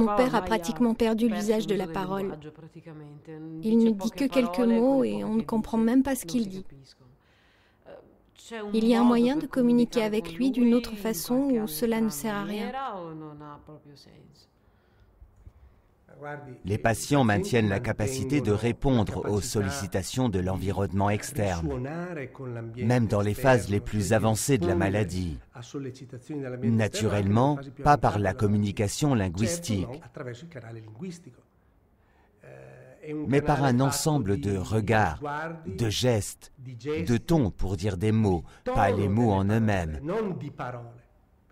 mon père a pratiquement perdu l'usage de la parole. Il ne dit que quelques mots et on ne comprend même pas ce qu'il dit. Il y a un moyen de communiquer avec lui d'une autre façon ou cela ne sert à rien? Les patients maintiennent la capacité de répondre aux sollicitations de l'environnement externe, même dans les phases les plus avancées de la maladie. Naturellement, pas par la communication linguistique, mais par un ensemble de regards, de gestes, de tons pour dire des mots, pas les mots en eux-mêmes.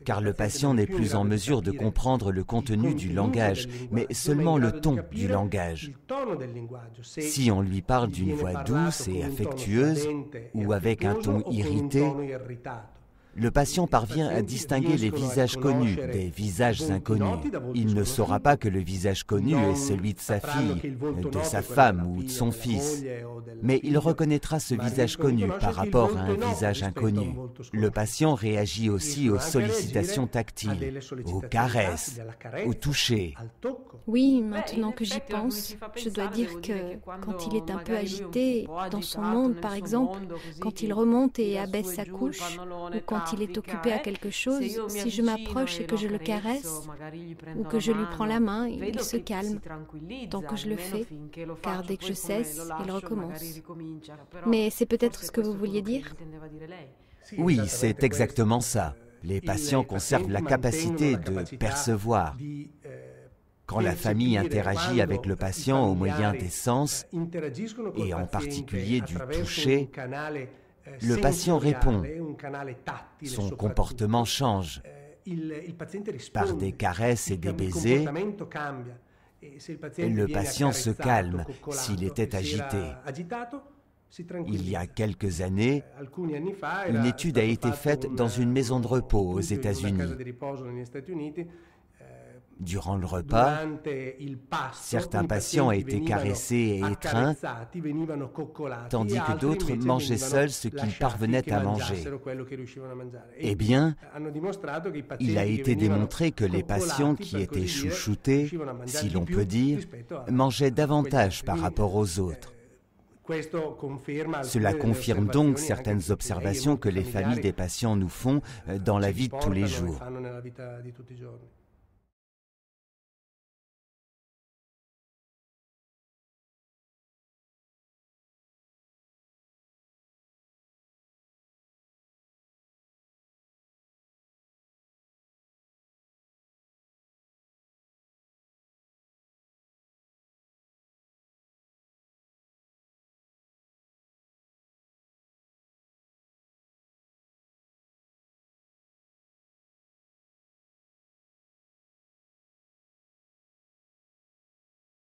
Car le patient n'est plus en mesure de comprendre le contenu du langage, mais seulement le ton du langage. Si on lui parle d'une voix douce et affectueuse ou avec un ton irrité, le patient parvient à distinguer les visages connus des visages inconnus. Il ne saura pas que le visage connu est celui de sa fille, de sa femme ou de son fils. Mais il reconnaîtra ce visage connu par rapport à un visage inconnu. Le patient réagit aussi aux sollicitations tactiles, aux caresses, au toucher. Oui, maintenant que j'y pense, je dois dire que quand il est un peu agité, dans son monde par exemple, quand il remonte et abaisse sa couche, ou quand il est occupé à quelque chose, si je m'approche et que je le caresse, ou que je lui prends la main, il se calme, tant que je le fais, car dès que je cesse, il recommence. Mais c'est peut-être ce que vous vouliez dire? Oui, c'est exactement ça. Les patients conservent la capacité de percevoir. Quand la famille interagit avec le patient au moyen des sens, et en particulier du toucher, le patient répond. Son comportement change. Par des caresses et des baisers, le patient se calme s'il était agité. Il y a quelques années, une étude a été faite dans une maison de repos aux États-Unis. Durant le repas, certains patients a été caressés et étreints, tandis que d'autres mangeaient seuls ce qu'ils parvenaient à manger. Eh bien, il a été démontré que les patients qui étaient chouchoutés, si l'on peut dire, mangeaient davantage par rapport aux autres. Cela confirme donc certaines observations que les familles des patients nous font dans la vie de tous les jours.